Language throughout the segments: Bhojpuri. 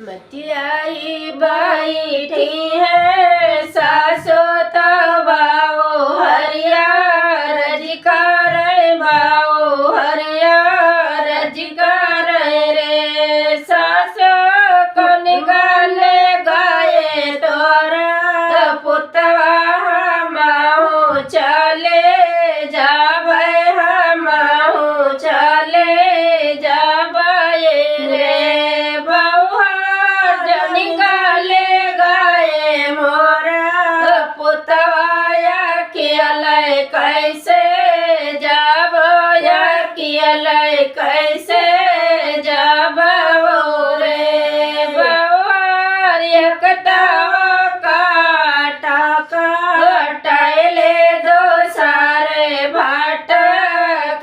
मतियाई बैठी है सासो तबाओ हरिया रजिकार बाओ हरिया रजिकार रे सासो कौन गाले गाए तोरा पुतवा माहू चले जाबे माहू चले जाबे रे निकाले गाए मोरा पुतवाया कियल कैसे जाब या कियल कैसे जाब रे बउर एकतावा काटा काटले दो सारे भाट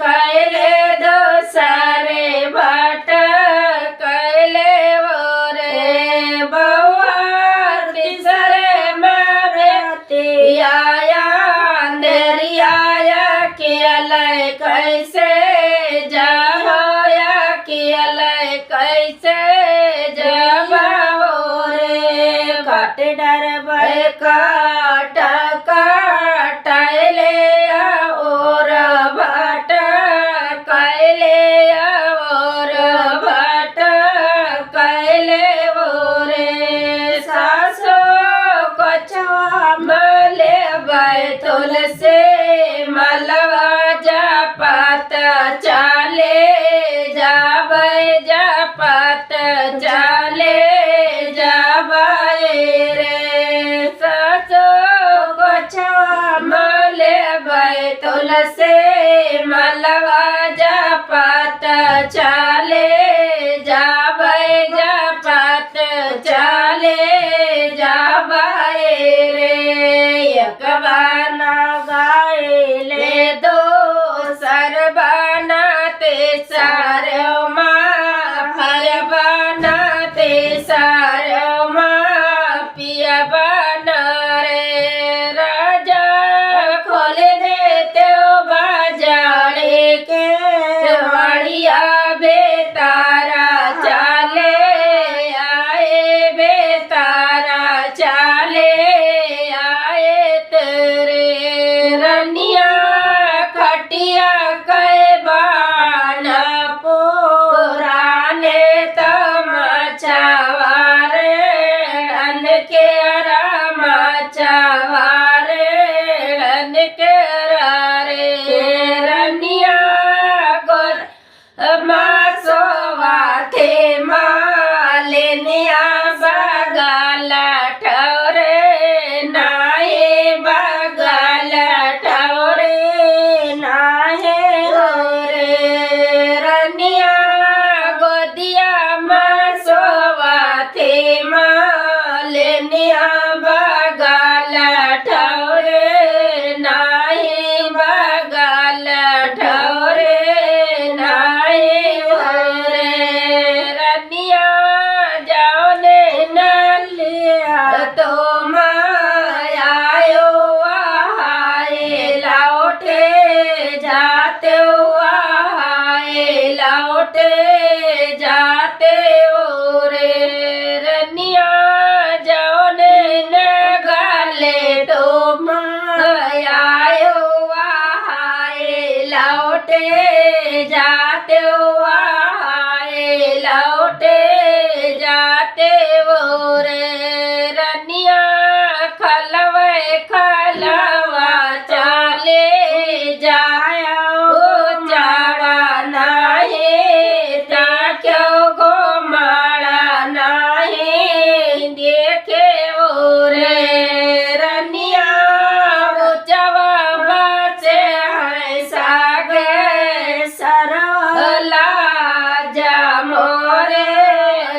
कैले दो सारे भाट कैले कैसे जाया कियल कैसे जाबो रे काट डर काट काटले और भाट कैले और भाट कैले रे सासो कछवा मले बैतुल से मलवा जापत चाले जाबे जापत चाले जाबे रे सासो कछवा मले बैतुल से मलवा जापत चाले जाबे जापत चाले जाबे रे एक बाना गायले दो सरबानाते सारमा फरबानाते सारमा पियबाना रे राजा खोल देते बाजारे के वाड़िया बेतारा चाले आए बेतारा चाले आए तेरे रनिया खटिया कै बाना पुराने तमाचावारे अन के रामाचावारे अन के रे रनिया गोर मासोवा थे मालिनिया बगाला ठौरे नाहे बगाला ठौरे नाहे रे रनिया गोदिया मासोवा थे मालिनिया बगाला ठौरे नाहे बगाला ठौरे नाहे रे रनिया जाओ ने नलिया तो मायायो आए लौटे जाते आए लौटे जाते रे रनिया जाओ ने न गाले तो मायायो आए लौटे जाते आए लौटे जाते रे रनिया खलवे खलवा चाले जाया चाड़ा नाहे क्यों गो माड़ा नाहे देखे रे रनिया चवा बाचे है सागे सरला जा मोरे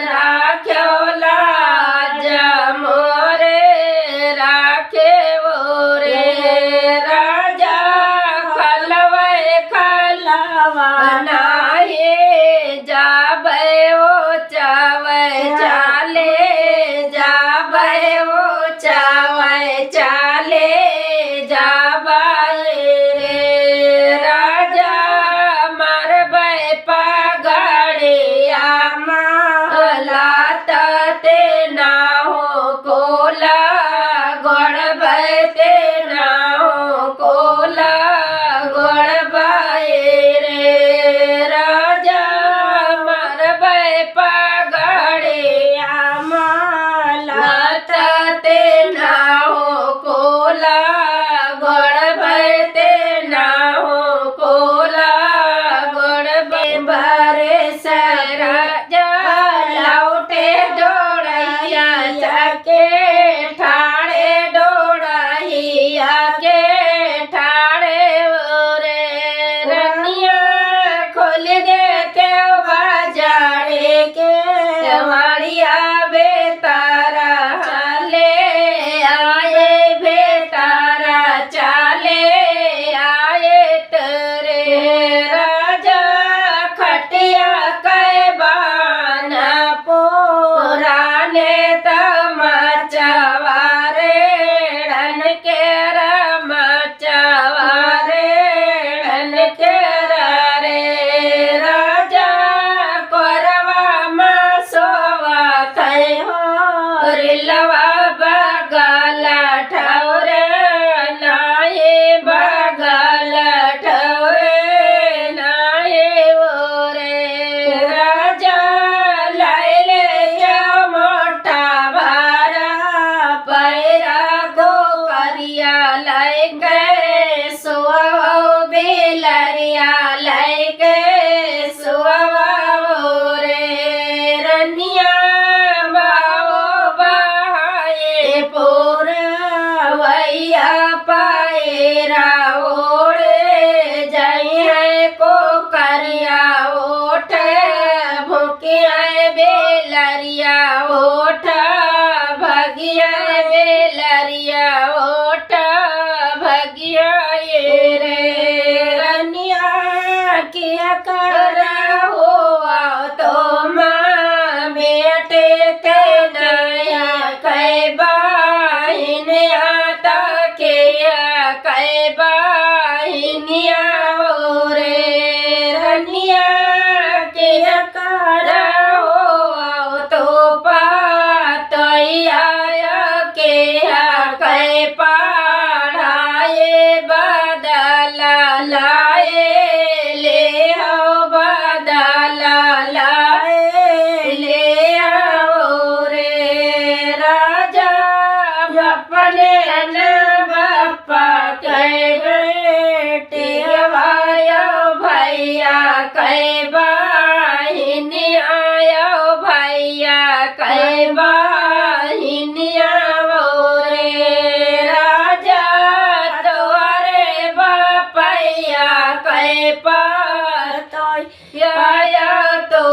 राख्यो लाजा मोरे राखे बेलरिया ओठ भगिया बेलरिया ओठ भगिया ये रे रनिया किया कर हो तो माँ बेटे ते नया कै बाहिन आता के कै बाहिनिया रे रनिया के कर हो तो पातैया के कै पढ़ाए बदल लाए ले हो बदल लाए ले हो रे राजा अपने न बापा कै बेटे आया भैया कै बाहिन आया भैया कै बाहिन रे राजा तोरे बापैया कै पातैया तो